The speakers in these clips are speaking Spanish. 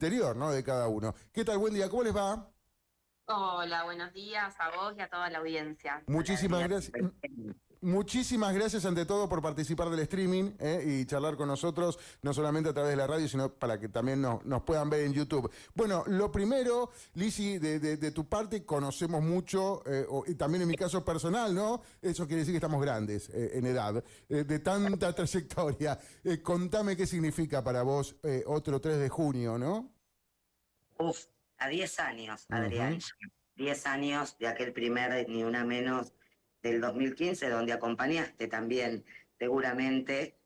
interior, ¿no? De cada uno. ¿Qué tal? Buen día, ¿cómo les va? Hola, buenos días a vos y a toda la audiencia. Hola, Muchísimas Adrián. gracias. Muchísimas gracias ante todo por participar del streaming y charlar con nosotros, no solamente a través de la radio, sino para que también nos puedan ver en YouTube. Bueno, lo primero, Lizzy, de tu parte conocemos mucho, y también en mi caso personal, ¿no? Eso quiere decir que estamos grandes en edad, de tanta trayectoria. Contame qué significa para vos otro 3 de junio, ¿no? Uf, a 10 años, Adrián. Ujú. 10 años de aquel primer Ni Una Menos del 2015, donde acompañaste también, seguramente,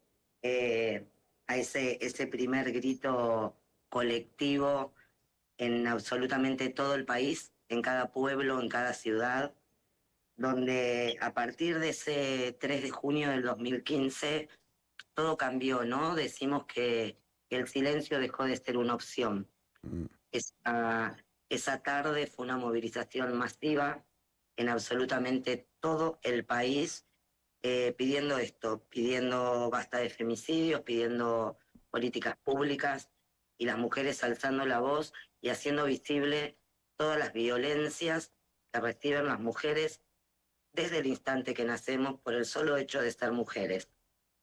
eh, a ese primer grito colectivo en absolutamente todo el país, en cada pueblo, en cada ciudad, donde a partir de ese 3 de junio del 2015 todo cambió, ¿no? Decimos que el silencio dejó de ser una opción. Mm. Esa tarde fue una movilización masiva en absolutamente todo el país, pidiendo esto, pidiendo basta de femicidios, pidiendo políticas públicas y las mujeres alzando la voz y haciendo visible todas las violencias que reciben las mujeres desde el instante que nacemos por el solo hecho de ser mujeres.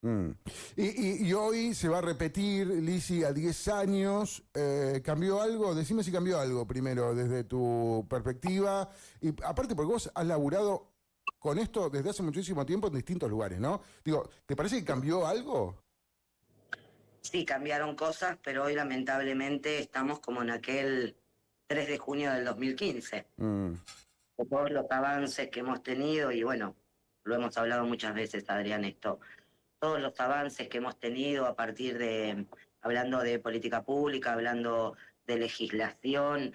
Mm. Y hoy se va a repetir, Lizzy, a 10 años. ¿Cambió algo? Decime si cambió algo primero desde tu perspectiva. Y aparte, porque vos has laburado con esto desde hace muchísimo tiempo en distintos lugares, ¿no? Digo, ¿te parece que cambió algo? Sí, cambiaron cosas, pero hoy lamentablemente estamos como en aquel 3 de junio del 2015. Mm. Por todos los avances que hemos tenido, y bueno, lo hemos hablado muchas veces, Adrián, esto, todos los avances que hemos tenido a partir de, hablando de política pública, hablando de legislación,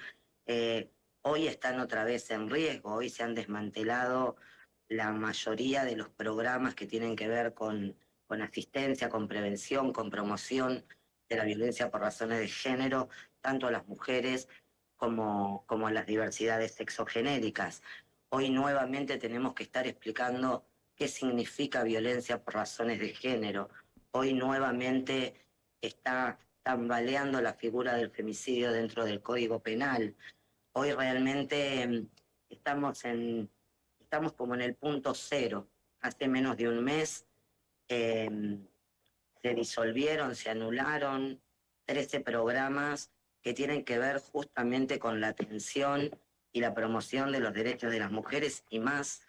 hoy están otra vez en riesgo, hoy se han desmantelado la mayoría de los programas que tienen que ver con asistencia, con prevención, con promoción de la violencia por razones de género, tanto a las mujeres como a las diversidades sexogenéricas. Hoy nuevamente tenemos que estar explicando qué significa violencia por razones de género. Hoy nuevamente está tambaleando la figura del femicidio dentro del Código Penal. Hoy realmente estamos estamos como en el punto cero. Hace menos de un mes eh, se disolvieron, se anularon 13 programas que tienen que ver justamente con la atención y la promoción de los derechos de las mujeres y más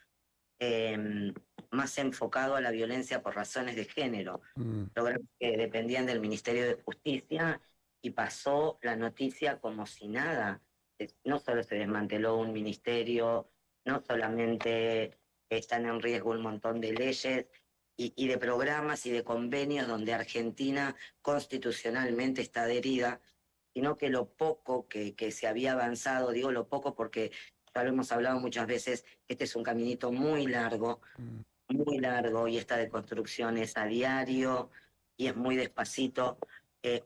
enfocado a la violencia por razones de género. Mm. Programas que dependían del Ministerio de Justicia y pasó la noticia como si nada. No solo se desmanteló un ministerio, no solamente están en riesgo un montón de leyes y de programas y de convenios donde Argentina constitucionalmente está adherida, sino que lo poco que se había avanzado, digo lo poco porque ya lo hemos hablado muchas veces, este es un caminito Mm. muy largo, y esta de construcción es a diario y es muy despacito.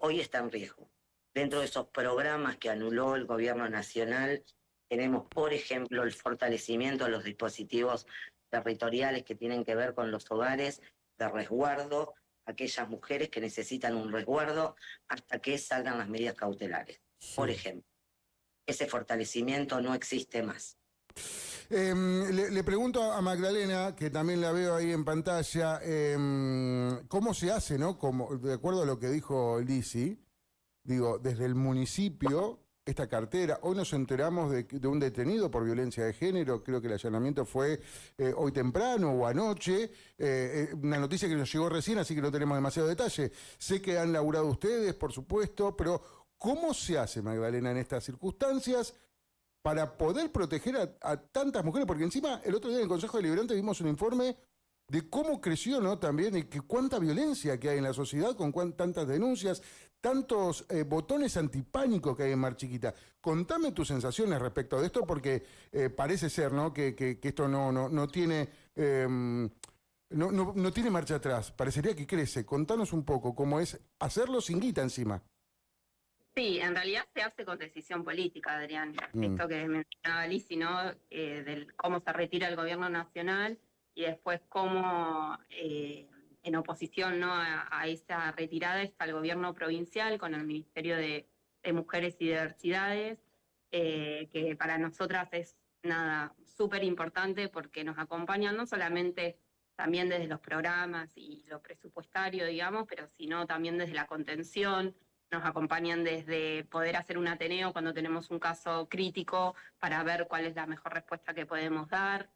Hoy está en riesgo. Dentro de esos programas que anuló el gobierno nacional, tenemos, por ejemplo, el fortalecimiento de los dispositivos territoriales que tienen que ver con los hogares de resguardo, aquellas mujeres que necesitan un resguardo hasta que salgan las medidas cautelares. Por Sí. ejemplo, ese fortalecimiento no existe más. Le pregunto a Magdalena, que también la veo ahí en pantalla, ¿cómo se hace, no? Como, de acuerdo a lo que dijo Lizzy, digo, desde el municipio, esta cartera, hoy nos enteramos de un detenido por violencia de género, creo que el allanamiento fue hoy temprano o anoche, una noticia que nos llegó recién, así que no tenemos demasiado detalle. Sé que han laburado ustedes, por supuesto, pero ¿cómo se hace, Magdalena, en estas circunstancias? Para poder proteger a tantas mujeres, porque encima el otro día en el Consejo Deliberante vimos un informe de cómo creció, ¿no? También, y que cuánta violencia que hay en la sociedad, con tantas denuncias, tantos botones antipánico que hay en Mar Chiquita. Contame tus sensaciones respecto de esto, porque parece ser, ¿no? Que esto no tiene... no tiene marcha atrás, parecería que crece. Contanos un poco cómo es hacerlo sin guita encima. Sí, en realidad se hace con decisión política, Adrián. Mm. Esto que mencionaba Lisi, ¿no? Del cómo se retira el gobierno nacional y después cómo en oposición, ¿no? A esa retirada está el gobierno provincial con el Ministerio de mujeres y diversidades, que para nosotras es nada súper importante porque nos acompañan no solamente también desde los programas y lo presupuestario, digamos, pero sino también desde la contención, nos acompañan desde poder hacer un ateneo cuando tenemos un caso crítico para ver cuál es la mejor respuesta que podemos dar.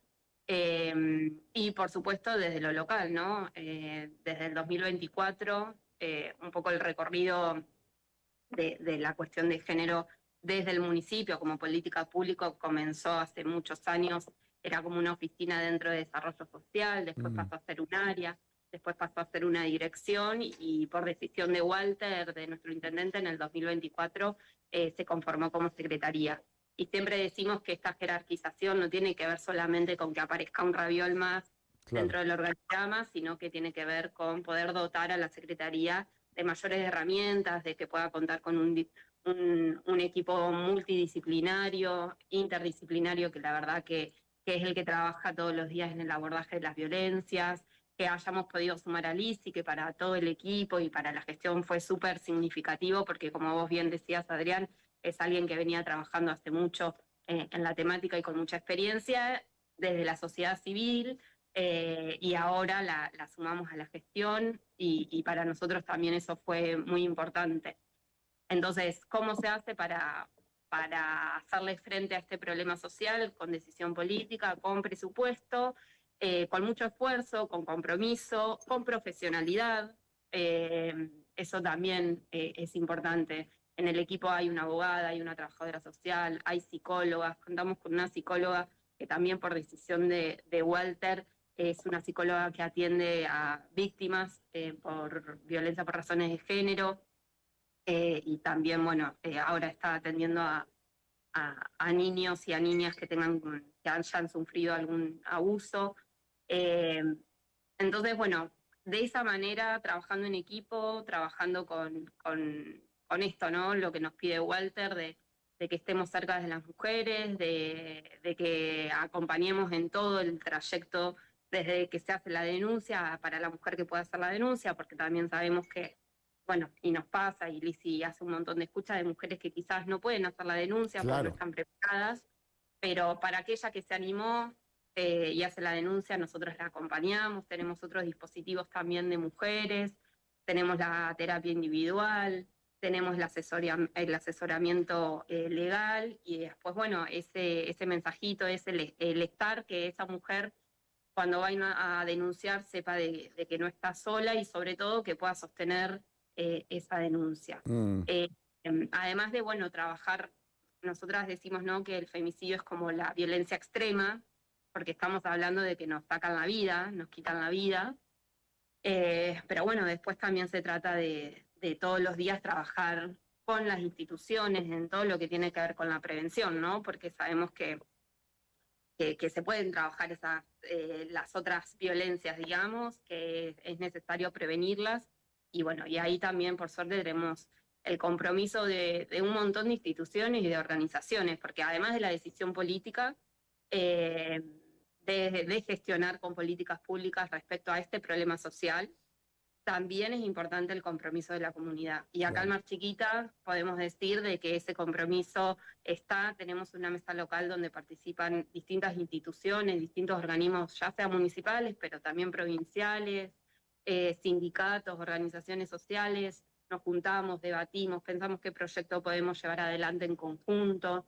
Y por supuesto desde lo local, ¿no? Desde el 2024, un poco el recorrido de la cuestión de género desde el municipio como política pública comenzó hace muchos años, era como una oficina dentro de desarrollo social, después pasó a ser un área, después pasó a ser una dirección y por decisión de Walter, de nuestro intendente, en el 2024 se conformó como secretaría. Y siempre decimos que esta jerarquización no tiene que ver solamente con que aparezca un raviol más dentro del organigrama, sino que tiene que ver con poder dotar a la secretaría de mayores herramientas, de que pueda contar con un equipo multidisciplinario, interdisciplinario, que la verdad que es el que trabaja todos los días en el abordaje de las violencias, que hayamos podido sumar a Lizy, que para todo el equipo y para la gestión fue súper significativo, porque como vos bien decías, Adrián, es alguien que venía trabajando hace mucho en la temática y con mucha experiencia desde la sociedad civil, y ahora la sumamos a la gestión y para nosotros también eso fue muy importante. Entonces, ¿cómo se hace para hacerle frente a este problema social? Con decisión política, con presupuesto, con mucho esfuerzo, con compromiso, con profesionalidad. Eso también es importante. En el equipo hay una abogada, hay una trabajadora social, hay psicólogas. Contamos con una psicóloga que también por decisión de Walter es una psicóloga que atiende a víctimas por violencia por razones de género. Y también, bueno, ahora está atendiendo a niños y a niñas que hayan sufrido algún abuso. Entonces, bueno, de esa manera, trabajando en equipo, trabajando con esto, ¿no? Lo que nos pide Walter, de que estemos cerca de las mujeres, de que acompañemos en todo el trayecto desde que se hace la denuncia para la mujer que pueda hacer la denuncia, porque también sabemos que, bueno, y nos pasa, y Lizy hace un montón de escuchas de mujeres que quizás no pueden hacer la denuncia porque no están preparadas, pero para aquella que se animó y hace la denuncia, nosotros la acompañamos, tenemos otros dispositivos también de mujeres, tenemos la terapia individual, tenemos el asesoramiento legal, y después, bueno, ese mensajito es el estar, que esa mujer cuando va a denunciar sepa de que no está sola y sobre todo que pueda sostener esa denuncia. Además de, bueno, trabajar, nosotras decimos, ¿no?, que el femicidio es como la violencia extrema, porque estamos hablando de que nos sacan la vida, nos quitan la vida, pero bueno, después también se trata de todos los días trabajar con las instituciones en todo lo que tiene que ver con la prevención, ¿no? Porque sabemos que se pueden trabajar las otras violencias, digamos, que es necesario prevenirlas. Y bueno, y ahí también, por suerte, tenemos el compromiso de un montón de instituciones y de organizaciones, porque además de la decisión política, de gestionar con políticas públicas respecto a este problema social, también es importante el compromiso de la comunidad. Y acá en Mar Chiquita podemos decir de que ese compromiso tenemos una mesa local donde participan distintas instituciones, distintos organismos, ya sea municipales, pero también provinciales, sindicatos, organizaciones sociales, nos juntamos, debatimos, pensamos qué proyecto podemos llevar adelante en conjunto.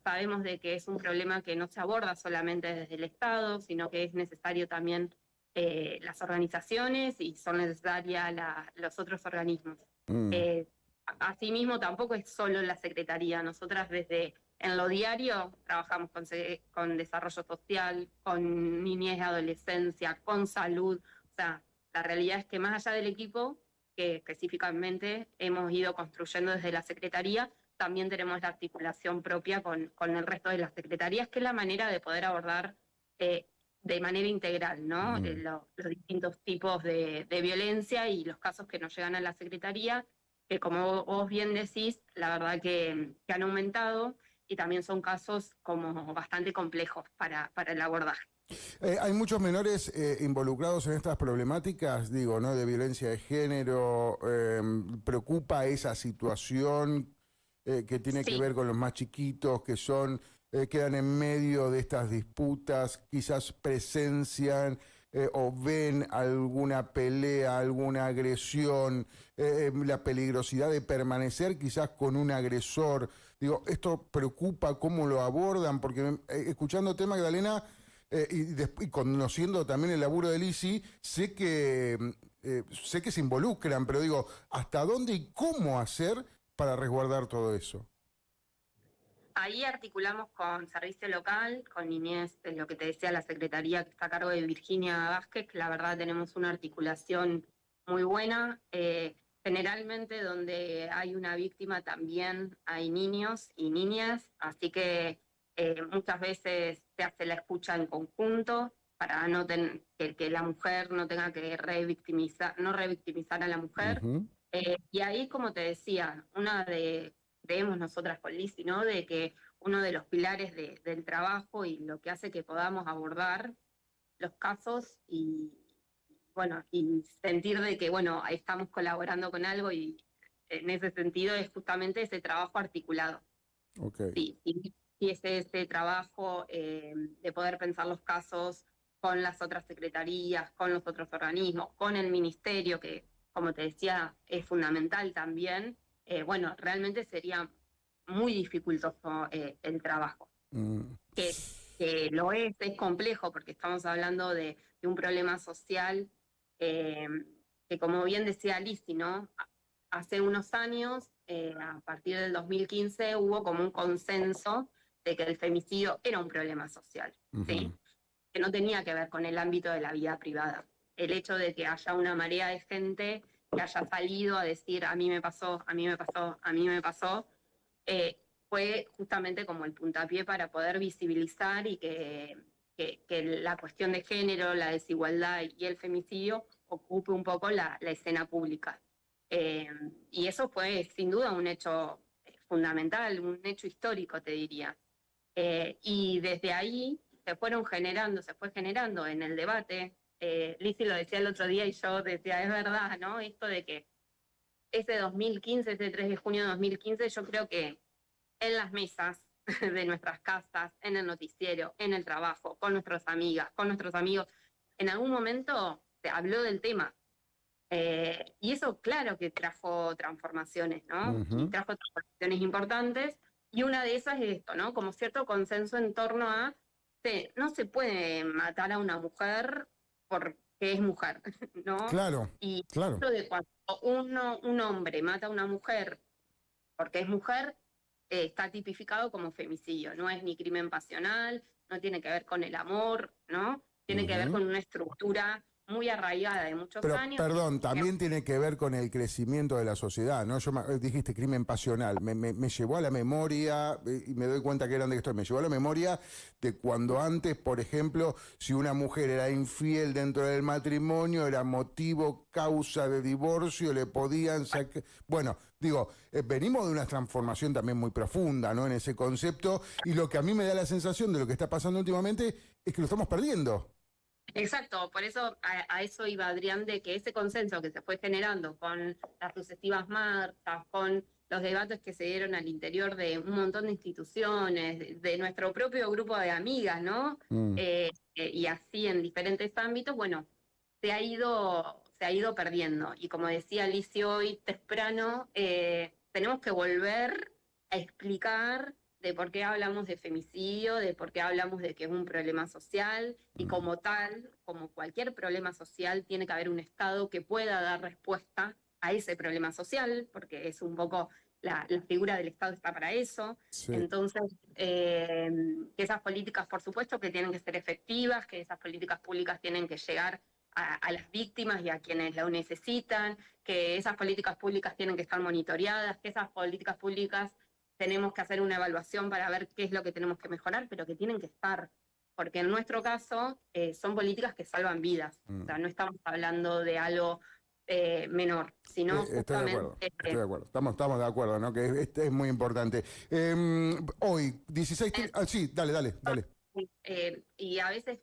Sabemos de que es un problema que no se aborda solamente desde el Estado, sino que es necesario también las organizaciones y son necesarias los otros organismos. Asimismo, tampoco es solo la Secretaría. Nosotras en lo diario trabajamos con desarrollo social, con niñez y adolescencia, con salud. O sea, la realidad es que más allá del equipo, que específicamente hemos ido construyendo desde la Secretaría, también tenemos la articulación propia con el resto de las secretarías, que es la manera de poder abordar de manera integral, ¿no? Los distintos tipos de violencia y los casos que nos llegan a la Secretaría, que como vos bien decís, la verdad que han aumentado y también son casos como bastante complejos para el abordaje. Hay muchos menores involucrados en estas problemáticas, digo, ¿no? De violencia de género. ¿Preocupa esa situación que tiene que Sí, ver con los más chiquitos, que son, quedan en medio de estas disputas, quizás presencian o ven alguna pelea, alguna agresión, la peligrosidad de permanecer quizás con un agresor? Digo, ¿esto preocupa cómo lo abordan? Porque escuchándote, Magdalena, y conociendo también el laburo de Lisi, sé que se involucran, pero digo, ¿hasta dónde y cómo hacer para resguardar todo eso? ahí articulamos con Servicio Local, con Niñez, lo que te decía la Secretaría que está a cargo de Virginia Vázquez, que la verdad tenemos una articulación muy buena. Generalmente donde hay una víctima también hay niños y niñas, así que muchas veces se hace la escucha en conjunto para que la mujer no tenga que no revictimizar a la mujer. Ujú, Y ahí, como te decía, creemos nosotras con Lizzy, ¿no? De que uno de los pilares del trabajo y lo que hace que podamos abordar los casos y, bueno, y sentir de que, bueno, ahí estamos colaborando con algo y en ese sentido es justamente ese trabajo articulado. ok. Sí, y es ese trabajo de poder pensar los casos con las otras secretarías, con los otros organismos, con el ministerio, que como te decía es fundamental también. Bueno, realmente sería muy dificultoso el trabajo, Mm, que, que lo es complejo porque estamos hablando de un problema social eh, que como bien decía Lizzy, ¿no? Hace unos años, a partir del 2015, hubo como un consenso de que el femicidio era un problema social, ¿sí? ujú, Que no tenía que ver con el ámbito de la vida privada. El hecho de que haya una marea de gente que haya salido a decir a mí me pasó, a mí me pasó, a mí me pasó, fue justamente como el puntapié para poder visibilizar y que la cuestión de género, la desigualdad y el femicidio ocupe un poco la escena pública. Eh, y eso fue sin duda un hecho fundamental, un hecho histórico, te diría. Y desde ahí se fue generando en el debate. Lizzy lo decía el otro día y yo decía, es verdad, ¿no? Esto de que ese 2015, ese 3 de junio de 2015, yo creo que en las mesas de nuestras casas, en el noticiero, en el trabajo, con nuestras amigas, con nuestros amigos, en algún momento se habló del tema. Y eso, claro que trajo transformaciones, ¿no? Y ujú. trajo transformaciones importantes. Y una de esas es esto, ¿no? Como cierto consenso en torno a, no se puede matar a una mujer porque es mujer, ¿no? Claro, Y claro. esto de cuando un hombre mata a una mujer porque es mujer, está tipificado como femicidio. No es ni crimen pasional, no tiene que ver con el amor, ¿no? Tiene que ver Ujú. con una estructura muy arraigada de muchos Pero, años. perdón, también tiene que ver con el crecimiento de la sociedad, ¿no? Dijiste crimen pasional, me llevó a la memoria, y me doy cuenta que grande que estoy, me llevó a la memoria de cuando antes, por ejemplo, si una mujer era infiel dentro del matrimonio, era motivo, causa de divorcio, le podían sacar... Bueno, digo, venimos de una transformación también muy profunda, ¿no? En ese concepto, y lo que a mí me da la sensación de lo que está pasando últimamente es que lo estamos perdiendo. Exacto, por eso a eso iba Adrián, de que ese consenso que se fue generando con las sucesivas marchas, con los debates que se dieron al interior de un montón de instituciones, de nuestro propio grupo de amigas, ¿no? Mm, Y así en diferentes ámbitos, bueno, se ha ido perdiendo. Y como decía Alicia hoy temprano, tenemos que volver a explicar de por qué hablamos de femicidio, de por qué hablamos de que es un problema social y mm. como tal, como cualquier problema social, tiene que haber un Estado que pueda dar respuesta a ese problema social, porque es un poco la figura del Estado está para eso. Sí. Entonces, que esas políticas, por supuesto, que tienen que ser efectivas, que esas políticas públicas tienen que llegar a las víctimas y a quienes lo necesitan, que esas políticas públicas tienen que estar monitoreadas, que esas políticas públicas tenemos que hacer una evaluación para ver qué es lo que tenemos que mejorar, pero que tienen que estar, porque en nuestro caso son políticas que salvan vidas, o Mm. sea, no estamos hablando de algo menor, sino Estoy de justamente... acuerdo, estoy de acuerdo. Estamos de acuerdo, ¿no? Que este es muy importante. Hoy, 16... sí, dale. y a veces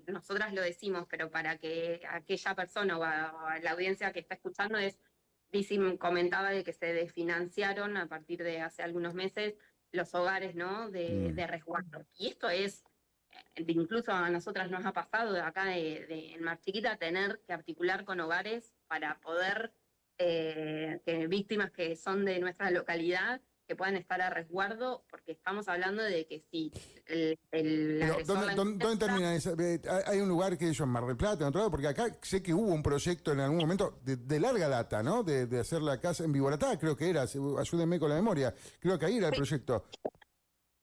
nosotras lo decimos, pero para que aquella persona o a la audiencia que está escuchando Lizzy comentaba de que se desfinanciaron a partir de hace algunos meses los hogares, ¿no? de resguardo. Y esto es, incluso a nosotras nos ha pasado de acá en Mar Chiquita tener que articular con hogares para poder que víctimas que son de nuestra localidad que puedan estar a resguardo, porque estamos hablando de que si el Pero, agresor la ¿dónde termina esa? Hay un lugar que ellos en Mar del Plata, en otro lado, porque acá sé que hubo un proyecto en algún momento de larga data, ¿no? De hacer la casa en Viboratá, creo que era, ayúdenme con la memoria, creo que ahí era el proyecto.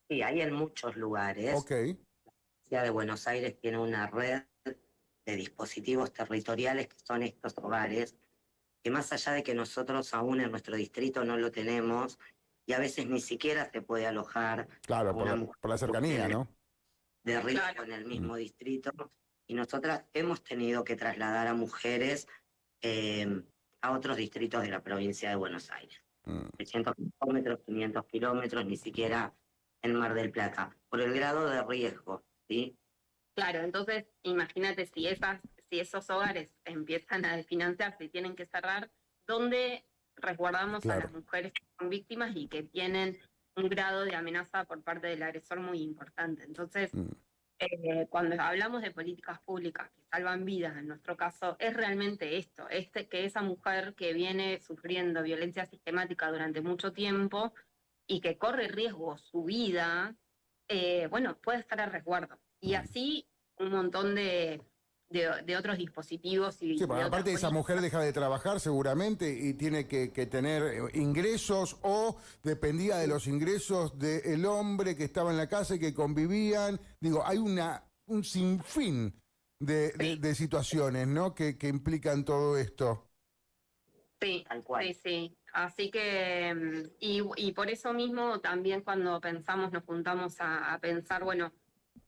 Sí, hay en muchos lugares. Ok. La ciudad de Buenos Aires tiene una red de dispositivos territoriales que son estos hogares, que más allá de que nosotros aún en nuestro distrito no lo tenemos, y a veces ni siquiera se puede alojar Claro, a una por la cercanía, ¿no? de riesgo en el mismo distrito, y nosotras hemos tenido que trasladar a mujeres a otros distritos de la provincia de Buenos Aires. 300 kilómetros, 500 kilómetros, ni siquiera en Mar del Plata, por el grado de riesgo, ¿sí? Claro, entonces imagínate si esos hogares empiezan a desfinanciarse y tienen que cerrar, ¿dónde resguardamos a las mujeres que son víctimas y que tienen un grado de amenaza por parte del agresor muy importante? Entonces, cuando hablamos de políticas públicas que salvan vidas, en nuestro caso, es realmente esto, que esa mujer que viene sufriendo violencia sistemática durante mucho tiempo y que corre riesgo su vida, bueno, puede estar a resguardo. Y así un montón de otros dispositivos y Sí, porque de aparte otras esa mujer políticas. deja de trabajar seguramente y tiene que tener ingresos o dependía de los ingresos del hombre que estaba en la casa y que convivían. Digo, hay un sinfín de situaciones, ¿no? Que implican todo esto. Sí, Tal cual. sí. Así que, y por eso mismo también cuando pensamos, nos juntamos a pensar, bueno,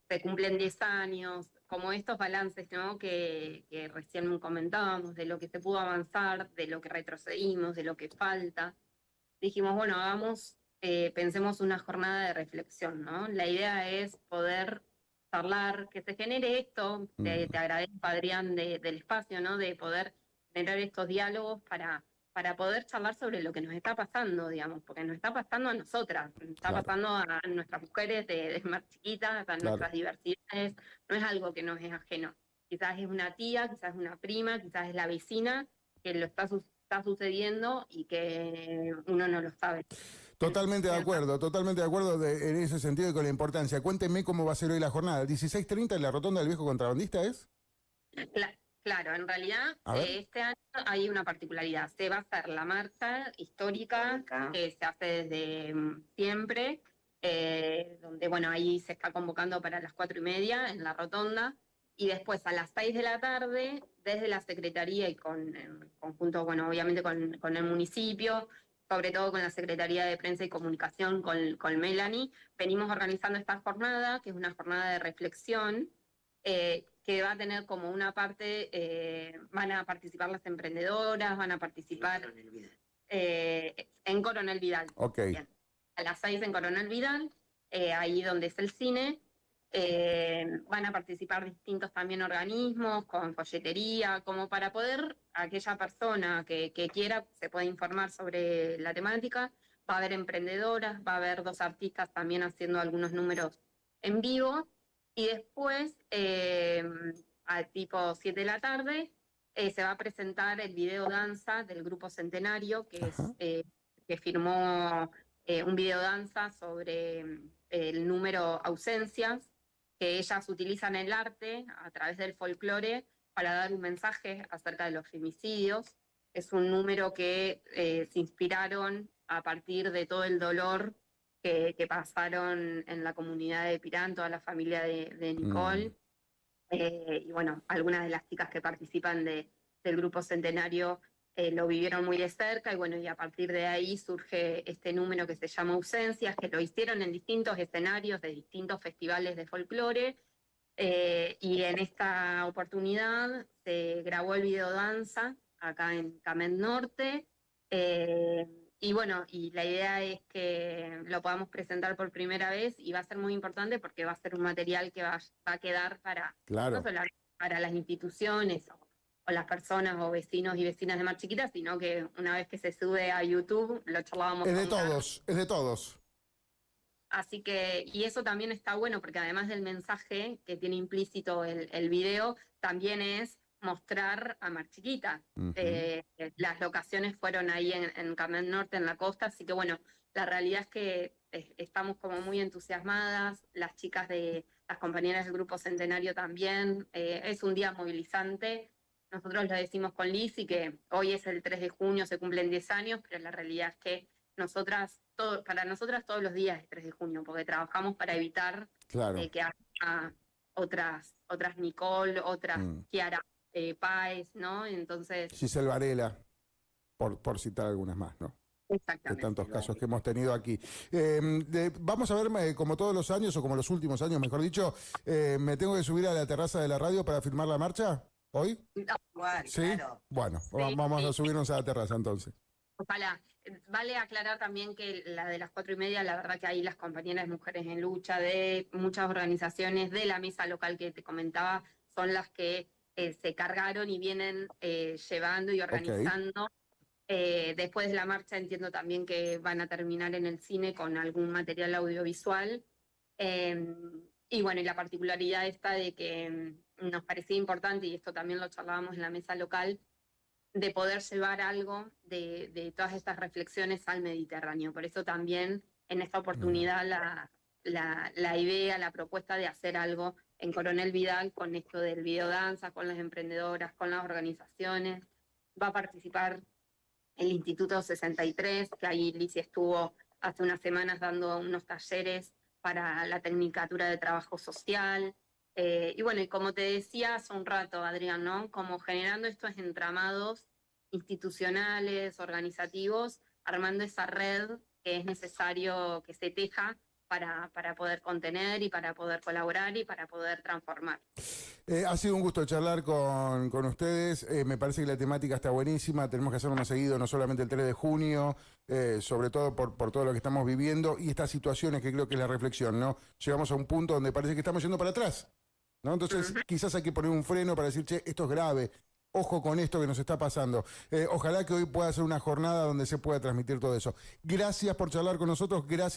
se cumplen 10 años, como estos balances, ¿no? que recién comentábamos, de lo que se pudo avanzar, de lo que retrocedimos, de lo que falta. Dijimos, bueno, pensemos una jornada de reflexión, ¿no? La idea es poder charlar, que se genere esto, te agradezco, Adrián, del espacio, ¿no? De poder generar estos diálogos para poder charlar sobre lo que nos está pasando, digamos, porque nos está pasando a nosotras, nos está pasando a nuestras mujeres de más chiquitas, a nuestras diversidades, no es algo que nos es ajeno. Quizás es una tía, quizás es una prima, quizás es la vecina que lo está sucediendo y que uno no lo sabe. Totalmente de acuerdo en ese sentido y con la importancia. Cuéntenme cómo va a ser hoy la jornada. ¿El 16:30 en la Rotonda del Viejo Contrabandista es? Claro, en realidad A ver. este año hay una particularidad. Se va a hacer la marcha histórica que se hace desde siempre, donde bueno, ahí se está convocando para las 4:30 en la Rotonda, y después a las 6 de la tarde, desde la Secretaría y en conjunto, bueno, obviamente con el municipio, sobre todo con la Secretaría de Prensa y Comunicación, con Melanie, venimos organizando esta jornada, que es una jornada de reflexión, que va a tener como una parte, van a participar las emprendedoras, van a participar en Coronel Vidal. Ok. Bien. A las 6 en Coronel Vidal, ahí donde es el cine. Van a participar distintos también organismos con folletería, como para poder, aquella persona que quiera se puede informar sobre la temática. Va a haber emprendedoras, va a haber 2 artistas también haciendo algunos números en vivo, y después a tipo 7 de la tarde se va a presentar el video danza del Grupo Centenario, que firmó un video danza sobre el número ausencias, que ellas utilizan el arte a través del folclore para dar un mensaje acerca de los femicidios. Es un número que se inspiraron a partir de todo el dolor que pasaron en la comunidad de Pirán, toda la familia de Nicole. Y bueno, algunas de las chicas que participan del Grupo Centenario lo vivieron muy de cerca, y bueno, y a partir de ahí surge este número que se llama Ausencias, que lo hicieron en distintos escenarios de distintos festivales de folclore, y en esta oportunidad se grabó el video danza acá en Camet Norte, Y bueno, y la idea es que lo podamos presentar por primera vez y va a ser muy importante porque va a ser un material que va a quedar para, no Claro. solo para las instituciones o las personas o vecinos y vecinas de Mar Chiquita, sino que una vez que se sube a YouTube lo charlábamos Es de con Carlos. todos, es de todos. Así que, y eso también está bueno porque además del mensaje que tiene implícito el video, también es mostrar a Mar Chiquita. Ujú. Las locaciones fueron ahí en Carmen Norte, en la costa, así que bueno, la realidad es que estamos como muy entusiasmadas, las chicas las compañeras del Grupo Centenario también, es un día movilizante. Nosotros lo decimos con Liz y que hoy es el 3 de junio, se cumplen 10 años, pero la realidad es que para nosotras todos los días es 3 de junio, porque trabajamos para evitar Claro. que haya otras Nicole, otras Kiara Páez, ¿no? Entonces, Giselle Varela, por citar algunas más, ¿no? De exactamente. tantos casos que hemos tenido aquí. Vamos a ver, como todos los años, o como los últimos años, mejor dicho, ¿me tengo que subir a la terraza de la radio para filmar la marcha hoy? Igual, ¿Sí? claro. Bueno, Sí, vamos a sí. subirnos a la terraza entonces. Ojalá. Vale aclarar también que la de las 4:30, la verdad que ahí las compañeras Mujeres en Lucha de muchas organizaciones de la mesa local que te comentaba son las que se cargaron y vienen llevando y organizando. Después de la marcha entiendo también que van a terminar en el cine con algún material audiovisual. Y bueno, y la particularidad esta de que nos parecía importante, y esto también lo charlábamos en la mesa local, de poder llevar algo de todas estas reflexiones al Mediterráneo. Por eso también en esta oportunidad la idea, la propuesta de hacer algo en Coronel Vidal con esto del videodanza, con las emprendedoras, con las organizaciones. Va a participar el Instituto 63, que ahí Lizy estuvo hace unas semanas dando unos talleres para la Tecnicatura de Trabajo Social. Y bueno, y como te decía hace un rato, Adrián, ¿no? Como generando estos entramados institucionales, organizativos, armando esa red que es necesario que se teja para poder contener y para poder colaborar y para poder transformar. Ha sido un gusto charlar con ustedes. Me parece que la temática está buenísima. Tenemos que hacerlo más seguido, no solamente el 3 de junio, sobre todo por todo lo que estamos viviendo y estas situaciones que creo que es la reflexión, ¿no? Llegamos a un punto donde parece que estamos yendo para atrás, ¿no? Entonces, quizás hay que poner un freno para decir, che, esto es grave. Ojo con esto que nos está pasando. Ojalá que hoy pueda ser una jornada donde se pueda transmitir todo eso. Gracias por charlar con nosotros. Gracias.